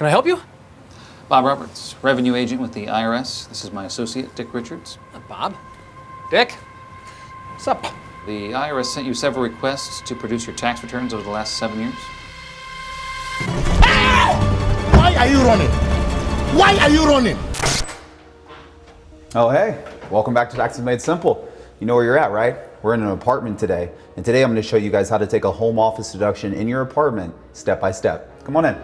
Can I help you? Bob Roberts, revenue agent with the IRS. This is my associate, Dick Richards. Bob? Dick? What's up? The IRS sent you several requests to produce your tax returns over the last 7 years. Why are you running? Why are you running? Oh, hey, welcome back to Taxes Made Simple. You know where you're at, right? We're in an apartment today. And today I'm going to show you guys how to take a home office deduction in your apartment step by step. Come on in.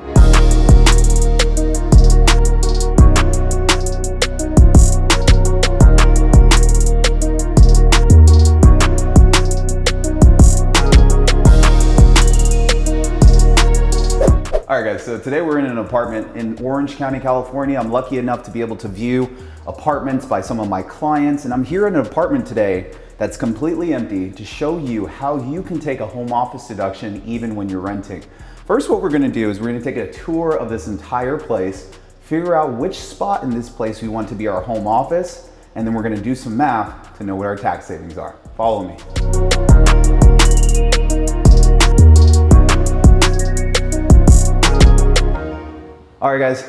All right guys, so today we're in an apartment in Orange County, California. I'm lucky enough to be able to view apartments by some of my clients, and I'm here in an apartment today that's completely empty to show you how you can take a home office deduction even when you're renting. First, what we're gonna do is we're gonna take a tour of this entire place, figure out which spot in this place we want to be our home office, and then we're gonna do some math to know what our tax savings are. Follow me. All right guys,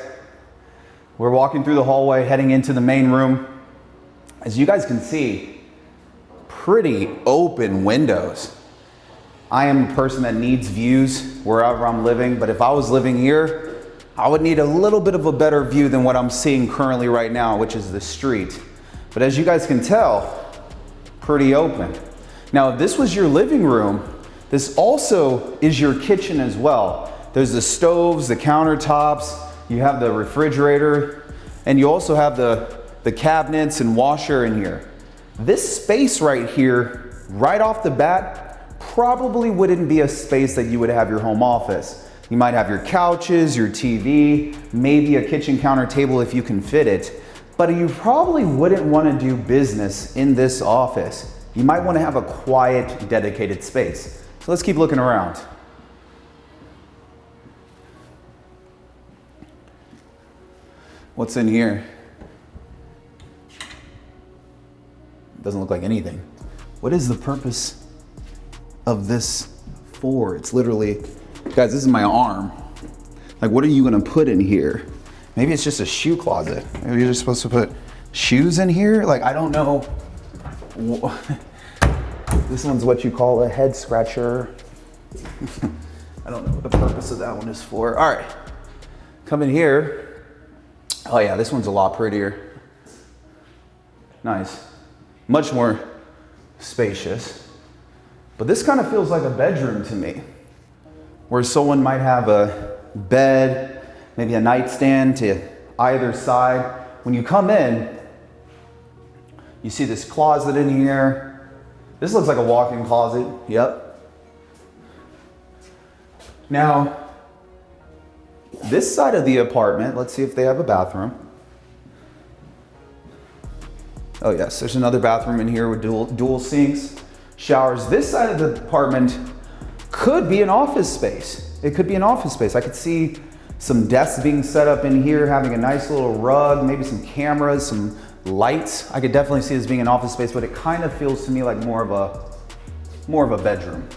we're walking through the hallway, heading into the main room. As you guys can see, pretty open windows. I am a person that needs views wherever I'm living, but if I was living here, I would need a little bit of a better view than what I'm seeing currently right now, which is the street. But as you guys can tell, pretty open. Now, if this was your living room, this also is your kitchen as well. There's the stoves, the countertops, you have the refrigerator, and you also have the cabinets and washer in here. This space right here, right off the bat, probably wouldn't be a space that you would have your home office. You might have your couches, your TV, maybe a kitchen counter table if you can fit it, but you probably wouldn't want to do business in this office. You might want to have a quiet, dedicated space. So let's keep looking around. What's in here? Doesn't look like anything. What is the purpose of this for? It's literally, guys, this is my arm. Like, what are you gonna put in here? Maybe it's just a shoe closet. Maybe you're just supposed to put shoes in here? Like, I don't know. This one's what you call a head scratcher. I don't know what the purpose of that one is for. All right, come in here. Oh yeah, this one's a lot prettier. Nice. Much more spacious. But this kind of feels like a bedroom to me, where someone might have a bed, maybe a nightstand to either side. When you come in, you see this closet in here. This looks like a walk-in closet, yep. Now, this side of the apartment, let's see if they have a bathroom. Oh yes, there's another bathroom in here with dual sinks, showers. This side of the apartment could be an office space. It could be an office space. I could see some desks being set up in here, having a nice little rug, maybe some cameras, some lights. I could definitely see this being an office space, but it kind of feels to me like more of a bedroom.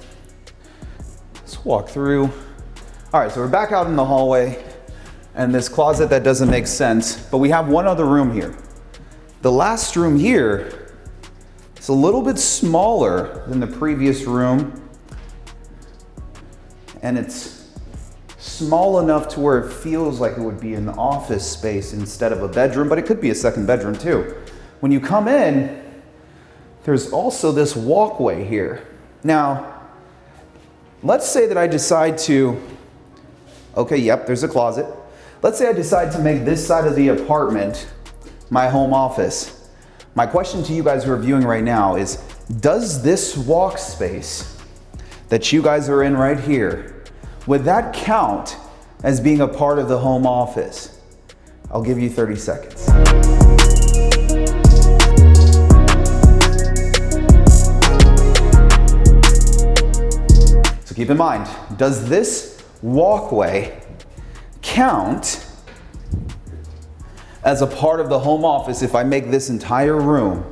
Let's walk through. All right, so we're back out in the hallway and this closet that doesn't make sense, but we have one other room here. The last room here is a little bit smaller than the previous room, and it's small enough to where it feels like it would be an office space instead of a bedroom, but it could be a second bedroom too. When you come in, there's also this walkway here. Now, let's say that I decide to, okay, yep, there's a closet. Let's say I decide to make this side of the apartment my home office. My question to you guys who are viewing right now is, does this walk space that you guys are in right here, would that count as being a part of the home office? I'll give you 30 seconds. So keep in mind, does this walkway count as a part of the home office if I make this entire room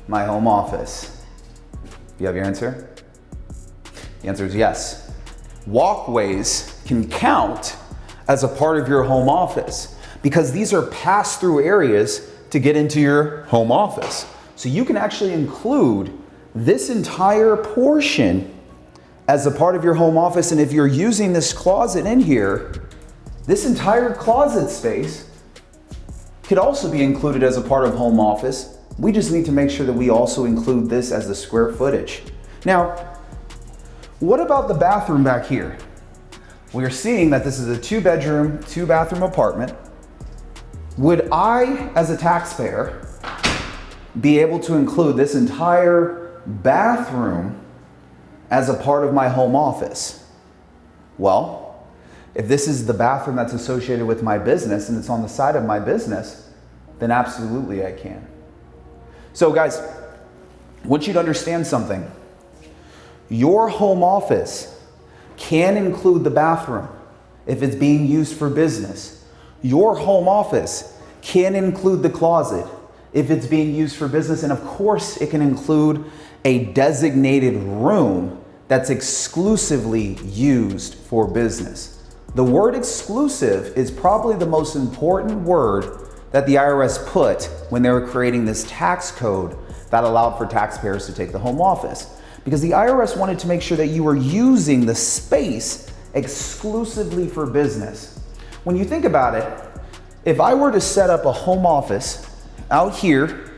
my home office? You have your answer? The answer is yes. Walkways can count as a part of your home office, because these are pass-through areas to get into your home office. So you can actually include this entire portion as a part of your home office. And if you're using this closet in here, this entire closet space could also be included as a part of home office. We just need to make sure that we also include this as the square footage. Now, what about the bathroom back here? We're seeing that this is a 2-bedroom, 2-bathroom apartment. Would I, as a taxpayer, be able to include this entire bathroom as a part of my home office? Well, if this is the bathroom that's associated with my business and it's on the side of my business, then absolutely I can. So guys, I want you to understand something. Your home office can include the bathroom if it's being used for business. Your home office can include the closet if it's being used for business. And of course, it can include a designated room that's exclusively used for business. The word exclusive is probably the most important word that the IRS put when they were creating this tax code that allowed for taxpayers to take the home office. Because the IRS wanted to make sure that you were using the space exclusively for business. When you think about it, if I were to set up a home office out here,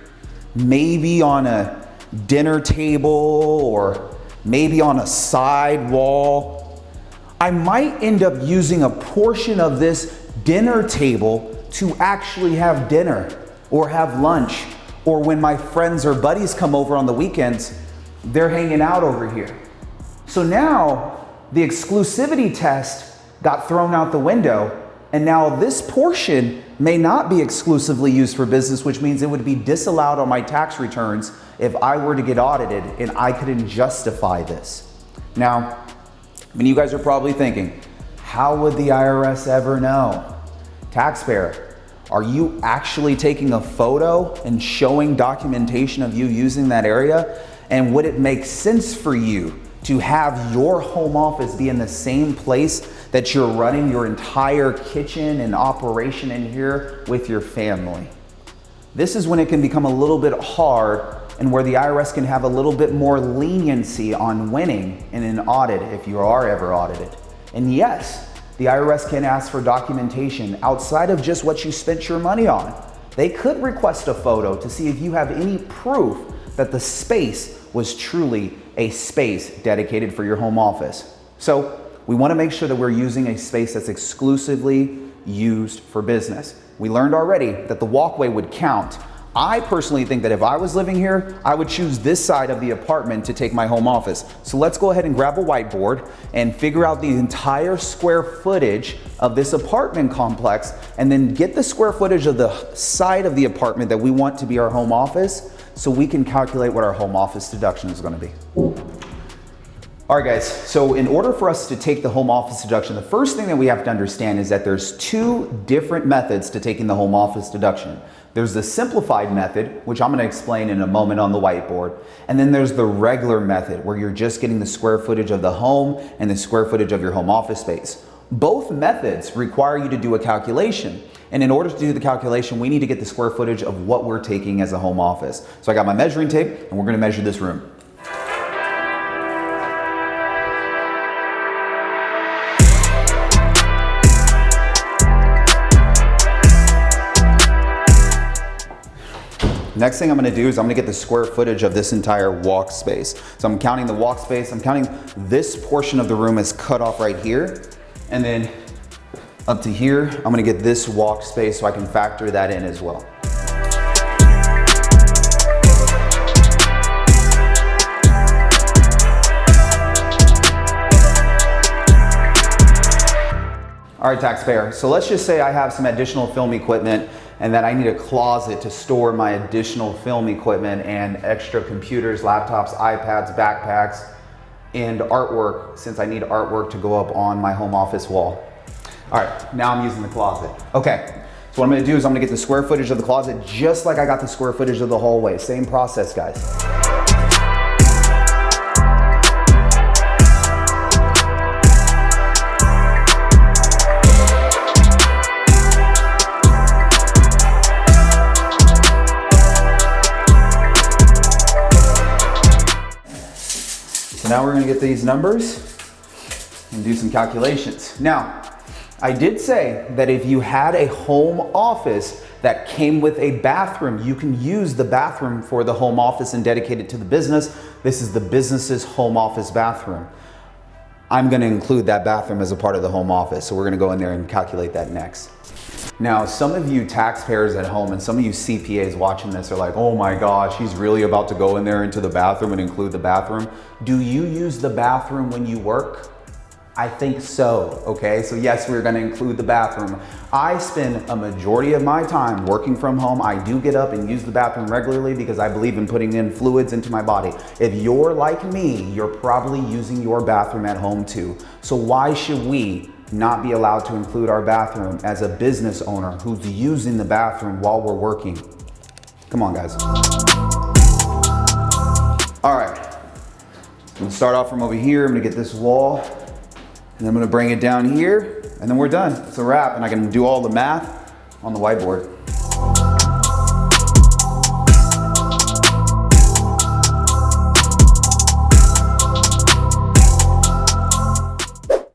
maybe on a dinner table or maybe on a side wall, I might end up using a portion of this dinner table to actually have dinner or have lunch, or when my friends or buddies come over on the weekends, they're hanging out over here. So now the exclusivity test got thrown out the window, and now this portion may not be exclusively used for business, which means it would be disallowed on my tax returns if I were to get audited and I couldn't justify this. Now, I mean, you guys are probably thinking, how would the IRS ever know? Taxpayer, are you actually taking a photo and showing documentation of you using that area? And would it make sense for you to have your home office be in the same place that you're running your entire kitchen and operation in here with your family? This is when it can become a little bit hard and where the IRS can have a little bit more leniency on winning in an audit if you are ever audited. And yes, the IRS can ask for documentation outside of just what you spent your money on. They could request a photo to see if you have any proof that the space was truly a space dedicated for your home office. So we want to make sure that we're using a space that's exclusively used for business. We learned already that the walkway would count. I personally think that if I was living here, I would choose this side of the apartment to take my home office. So let's go ahead and grab a whiteboard and figure out the entire square footage of this apartment complex, and then get the square footage of the side of the apartment that we want to be our home office, so we can calculate what our home office deduction is going to be. All right, guys, so in order for us to take the home office deduction, the first thing that we have to understand is that there's 2 different methods to taking the home office deduction. There's the simplified method, which I'm going to explain in a moment on the whiteboard, and then there's the regular method, where you're just getting the square footage of the home and the square footage of your home office space. Both methods require you to do a calculation. And in order to do the calculation, we need to get the square footage of what we're taking as a home office. So I got my measuring tape, and we're going to measure this room. Next thing I'm going to do is I'm going to get the square footage of this entire walk space. So I'm counting the walk space. I'm counting this portion of the room is cut off right here. And then up to here, I'm going to get this walk space so I can factor that in as well. All right, taxpayer, so let's just say I have some additional film equipment and that I need a closet to store my additional film equipment and extra computers, laptops, iPads, backpacks, and artwork, since I need artwork to go up on my home office wall. All right, now I'm using the closet. Okay, so what I'm gonna do is I'm gonna get the square footage of the closet just like I got the square footage of the hallway. Same process, guys. gonna get these numbers and do some calculations. Now, I did say that if you had a home office that came with a bathroom, you can use the bathroom for the home office and dedicate it to the business. This is the business's home office bathroom. I'm gonna include that bathroom as a part of the home office, so we're gonna go in there and calculate that next. Now, some of you taxpayers at home and some of you CPAs watching this are like, oh my gosh, he's really about to go in there into the bathroom and include the bathroom. Do you use the bathroom when you work? I think so, okay? So yes, we're gonna include the bathroom. I spend a majority of my time working from home. I do get up and use the bathroom regularly because I believe in putting in fluids into my body. If you're like me, you're probably using your bathroom at home too. So why should we not be allowed to include our bathroom as a business owner who's using the bathroom while we're working? Come on, guys. All right, I'm gonna start off from over here. I'm gonna get this wall, and I'm gonna bring it down here, and then we're done. It's a wrap, and I can do all the math on the whiteboard.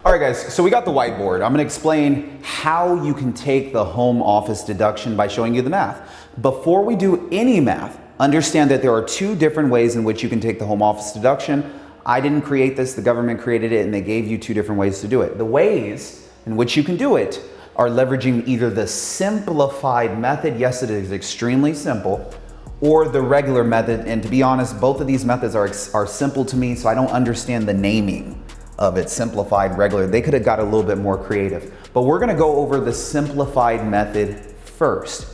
All right, guys, so we got the whiteboard. I'm gonna explain how you can take the home office deduction by showing you the math. Before we do any math, understand that there are two different ways in which you can take the home office deduction. I didn't create this, the government created it, and they gave you two different ways to do it. The ways in which you can do it are leveraging either the simplified method, yes, it is extremely simple, or the regular method. And to be honest, both of these methods are simple to me, so I don't understand the naming of it, simplified, regular. They could have got a little bit more creative. But we're gonna go over the simplified method first.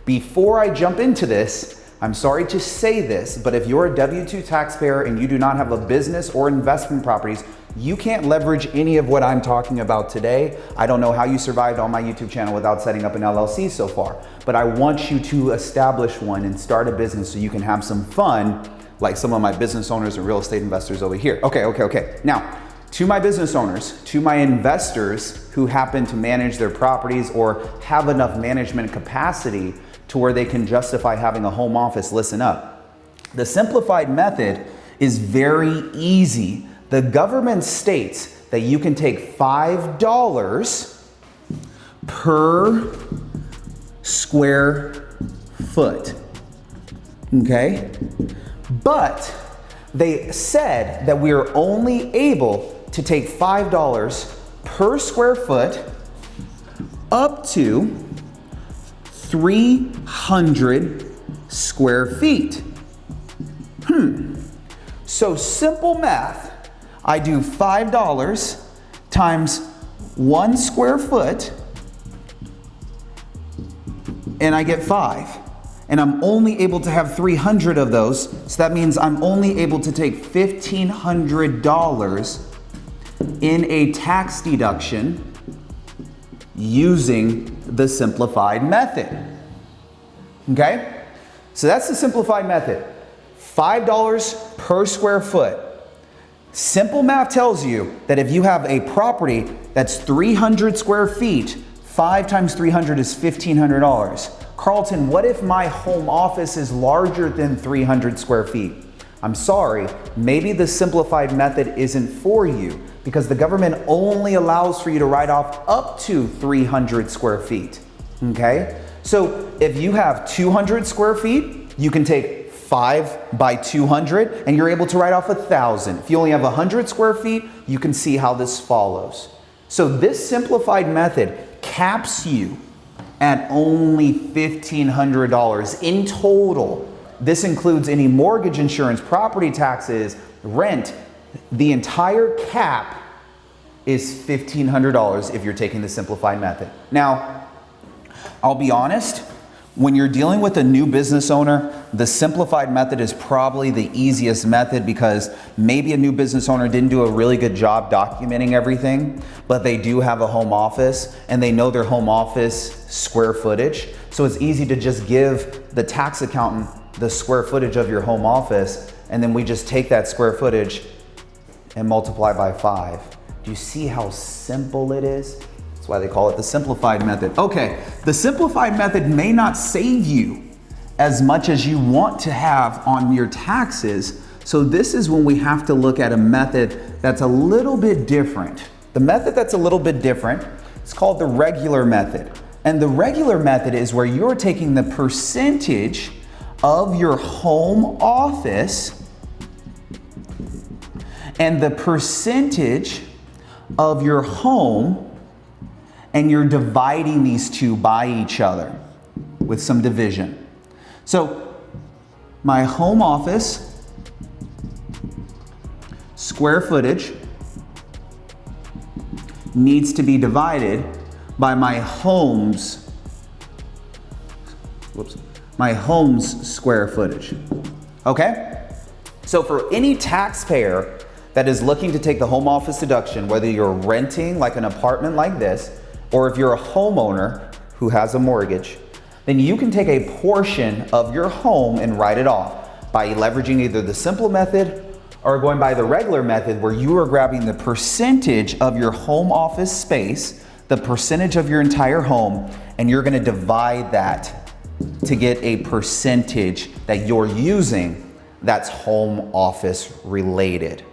Before I jump into this, I'm sorry to say this, but if you're a W-2 taxpayer and you do not have a business or investment properties, you can't leverage any of what I'm talking about today. I don't know how you survived on my YouTube channel without setting up an LLC so far, but I want you to establish one and start a business so you can have some fun, like some of my business owners and real estate investors over here. Okay. Now, to my business owners, to my investors who happen to manage their properties or have enough management capacity to where they can justify having a home office, listen up. The simplified method is very easy. The government states that you can take $5 per square foot, okay? But they said that we are only able to take $5 per square foot up to 300 square feet. So simple math, I do $5 times 1 square foot, and I get 5. And I'm only able to have 300 of those, so that means I'm only able to take $1,500 in a tax deduction using the simplified method. Okay? So that's the simplified method. $5 per square foot. Simple math tells you that if you have a property that's 300 square feet, 5 times 300 is $1,500. Karlton, what if my home office is larger than 300 square feet? I'm sorry, maybe the simplified method isn't for you because the government only allows for you to write off up to 300 square feet, okay? So if you have 200 square feet, you can take 5 by 200 and you're able to write off 1,000. If you only have 100 square feet, you can see how this follows. So this simplified method caps you at only $1,500 in total. This includes any mortgage insurance, property taxes, rent. The entire cap is $1,500 if you're taking the simplified method. Now, I'll be honest, when you're dealing with a new business owner, the simplified method is probably the easiest method because maybe a new business owner didn't do a really good job documenting everything, but they do have a home office and they know their home office square footage. So it's easy to just give the tax accountant the square footage of your home office, and then we just take that square footage and multiply by 5. Do you see how simple it is? That's why they call it the simplified method. Okay, the simplified method may not save you as much as you want to have on your taxes. So this is when we have to look at a method that's a little bit different. The method that's a little bit different is called the regular method. And the regular method is where you're taking the percentage of your home office and the percentage of your home, and you're dividing these two by each other with some division. So my home office square footage needs to be divided by my home's square footage. Okay? So for any taxpayer that is looking to take the home office deduction, whether you're renting like an apartment like this, or if you're a homeowner who has a mortgage, then you can take a portion of your home and write it off by leveraging either the simple method or going by the regular method, where you are grabbing the percentage of your home office space, the percentage of your entire home, and you're gonna divide that to get a percentage that you're using that's home office related.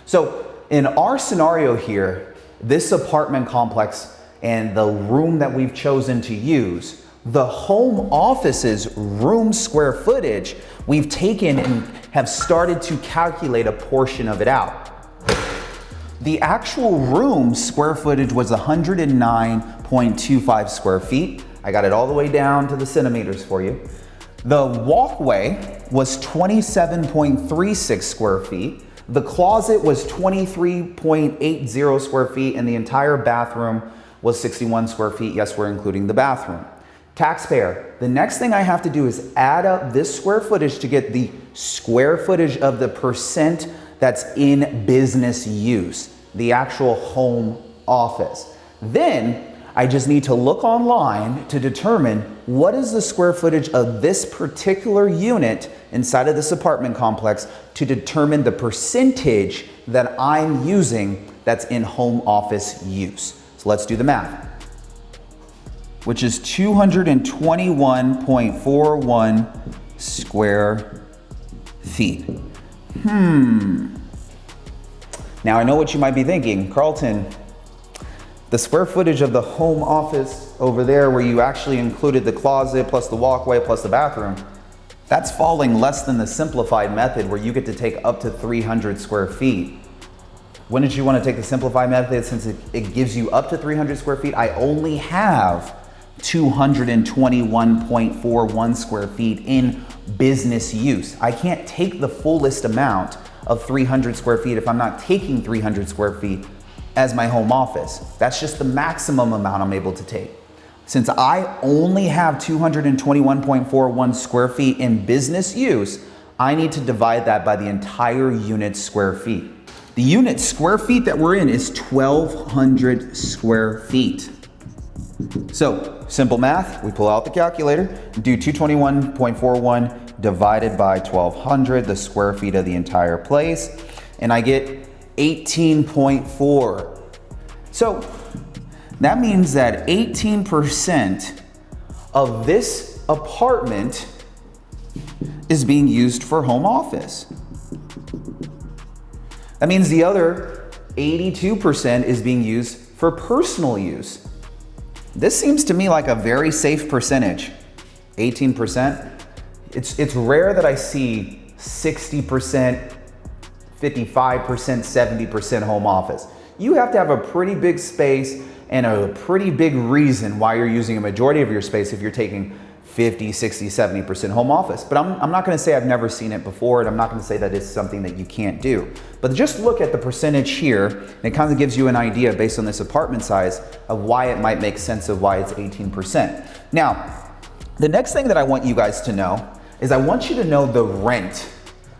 So in our scenario here, this apartment complex and the room that we've chosen to use, the home office's room square footage, we've taken and have started to calculate a portion of it out. The actual room square footage was 109.25 square feet. I got it all the way down to the centimeters for you. The walkway was 27.36 square feet. The closet was 23.80 square feet, and the entire bathroom was 61 square feet. Yes, we're including the bathroom. Taxpayer, the next thing I have to do is add up this square footage to get the square footage of the percent that's in business use, the actual home office. Then I just need to look online to determine what is the square footage of this particular unit inside of this apartment complex to determine the percentage that I'm using that's in home office use. So let's do the math, which is 221.41 square feet. Now I know what you might be thinking, Karlton, the square footage of the home office over there where you actually included the closet plus the walkway plus the bathroom, that's falling less than the simplified method where you get to take up to 300 square feet. Wouldn't you want to take the simplified method since it gives you up to 300 square feet? I only have 221.41 square feet in business use. I can't take the fullest amount of 300 square feet if I'm not taking 300 square feet as my home office. That's just the maximum amount I'm able to take. Since I only have 221.41 square feet in business use, I need to divide that by the entire unit square feet. The unit square feet that we're in is 1,200 square feet. So simple math, we pull out the calculator, do 221.41 divided by 1,200, the square feet of the entire place, and I get 18.4. So that means that 18% of this apartment is being used for home office. That means the other 82% is being used for personal use. This seems to me like a very safe percentage, 18%. It's rare that I see 60%, 55%, 70% home office. You have to have a pretty big space and a pretty big reason why you're using a majority of your space if you're taking 50, 60, 70% home office. But I'm not gonna say I've never seen it before, and I'm not gonna say that it's something that you can't do. But just look at the percentage here, and it kind of gives you an idea based on this apartment size of why it might make sense of why it's 18%. Now, the next thing that I want you guys to know is I want you to know the rent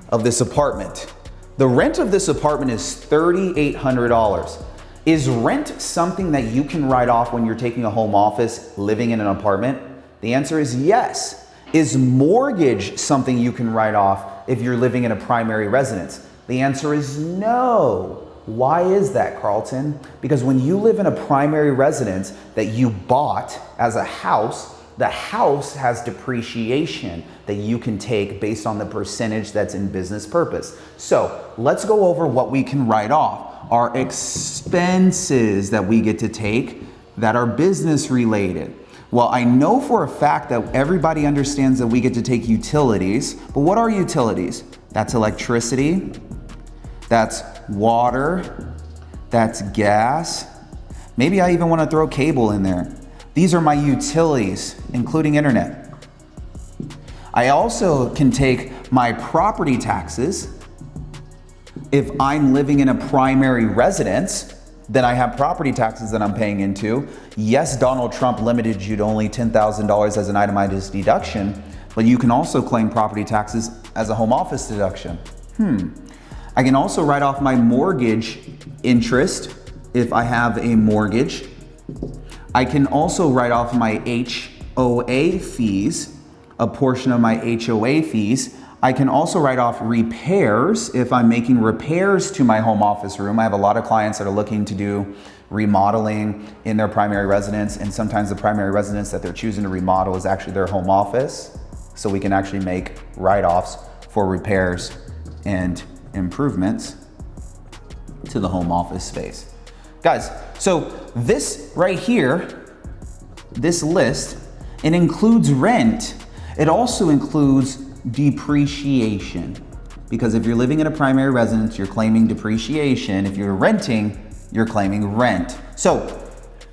of this apartment. The rent of this apartment is $3,800. Is rent something that you can write off when you're taking a home office living in an apartment? The answer is yes. Is mortgage something you can write off if you're living in a primary residence? The answer is no. Why is that, Karlton? Because when you live in a primary residence that you bought as a house, The house has depreciation that you can take based on the percentage that's in business purpose. So let's go over what we can write off. Our expenses that we get to take that are business related. Well, I know for a fact that everybody understands that we get to take utilities, but what are utilities? That's electricity, that's water, that's gas. Maybe I even want to throw cable in there. These are my utilities, including internet. I also can take my property taxes. If I'm living in a primary residence, then I have property taxes that I'm paying into. Yes, Donald Trump limited you to only $10,000 as an itemized deduction, but you can also claim property taxes as a home office deduction. I can also write off my mortgage interest if I have a mortgage. I can also write off my HOA fees, a portion of my HOA fees. I can also write off repairs if I'm making repairs to my home office room. I have a lot of clients that are looking to do remodeling in their primary residence, and sometimes the primary residence that they're choosing to remodel is actually their home office. So we can actually make write-offs for repairs and improvements to the home office space. Guys, so this right here, this list, it includes rent. It also includes depreciation, because if you're living in a primary residence, you're claiming depreciation. If you're renting, you're claiming rent. So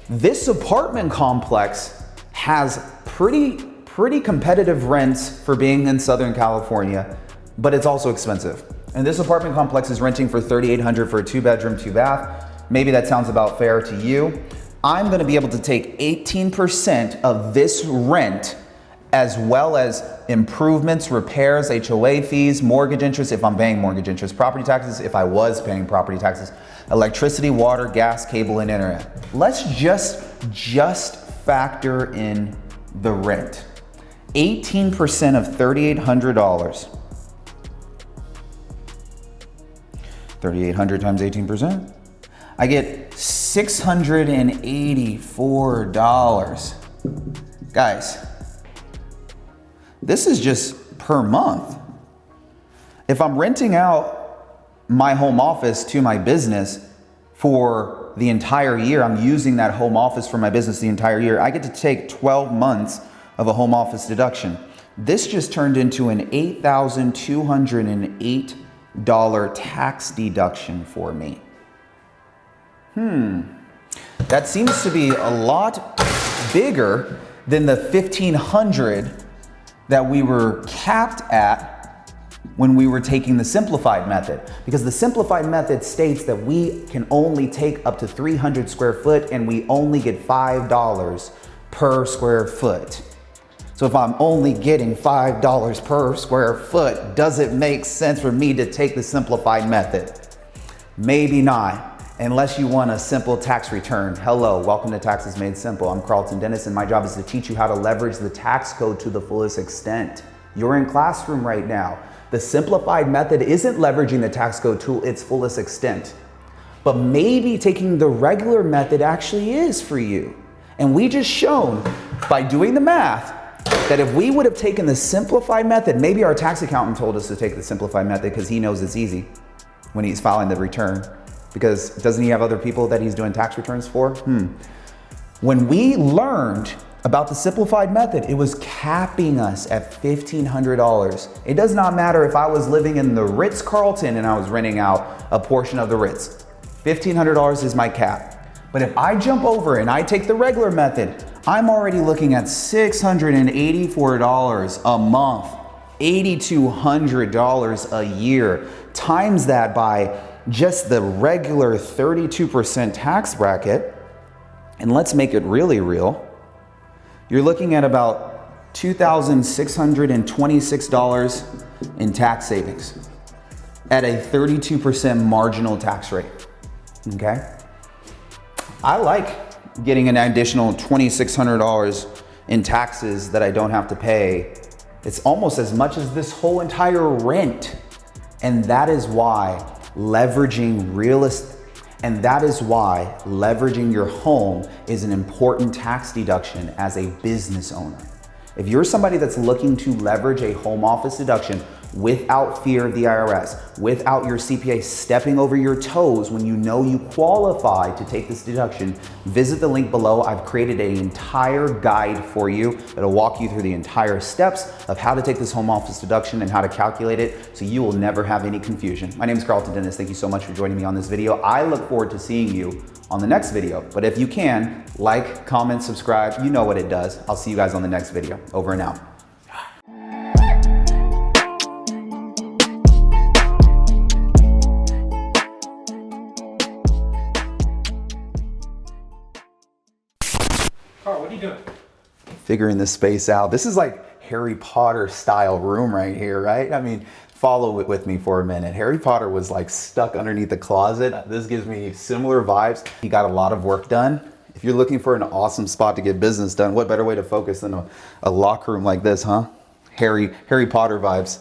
this apartment complex has pretty competitive rents for being in Southern California, but it's also expensive. And this apartment complex is renting for $3,800 for a 2-bedroom, 2-bath. Maybe that sounds about fair to you. I'm gonna be able to take 18% of this rent, as well as improvements, repairs, HOA fees, mortgage interest, if I'm paying mortgage interest, property taxes, if I was paying property taxes, electricity, water, gas, cable, and internet. Let's just factor in the rent. 18% of $3,800. 3,800 times 18%. I get $684. Guys, this is just per month. If I'm renting out my home office to my business for the entire year, I'm using that home office for my business the entire year, I get to take 12 months of a home office deduction. This just turned into an $8,208 tax deduction for me. That seems to be a lot bigger than the $1,500 that we were capped at when we were taking the simplified method. Because the simplified method states that we can only take up to 300 square foot and we only get $5 per square foot. So if I'm only getting $5 per square foot, does it make sense for me to take the simplified method? Maybe not. Unless you want a simple tax return. Hello, welcome to Taxes Made Simple. I'm Karlton Dennis, and my job is to teach you how to leverage the tax code to the fullest extent. You're in classroom right now. The simplified method isn't leveraging the tax code to its fullest extent, but maybe taking the regular method actually is for you. And we just shown by doing the math that if we would have taken the simplified method, maybe our tax accountant told us to take the simplified method because he knows it's easy when he's filing the return. Because doesn't he have other people that he's doing tax returns for? When we learned about the simplified method, it was capping us at $1,500. It does not matter if I was living in the Ritz-Carlton and I was renting out a portion of the Ritz. $1,500 is my cap. But if I jump over and I take the regular method, I'm already looking at $684 a month, $8,200 a year. Times that by just the regular 32% tax bracket, and let's make it really real, you're looking at about $2,626 in tax savings at a 32% marginal tax rate, okay? I like getting an additional $2,600 in taxes that I don't have to pay. It's almost as much as this whole entire rent, and that is why leveraging real estate, and that is why leveraging your home is an important tax deduction as a business owner. If you're somebody that's looking to leverage a home office deduction without fear of the IRS, without your CPA stepping over your toes when you know you qualify to take this deduction, visit the link below. I've created an entire guide for you that'll walk you through the entire steps of how to take this home office deduction and how to calculate it so you will never have any confusion. My name is Karlton Dennis. Thank you so much for joining me on this video. I look forward to seeing you on the next video. But if you can, like, comment, subscribe, you know what it does. I'll see you guys on the next video. Over and out. Carl, what are you doing? Figuring this space out. This is like Harry Potter style room right here, right? I mean, follow it with me for a minute. Harry Potter was like stuck underneath the closet. This gives me similar vibes. He got a lot of work done. If you're looking for an awesome spot to get business done, what better way to focus than a locker room like this, huh? Harry Potter vibes.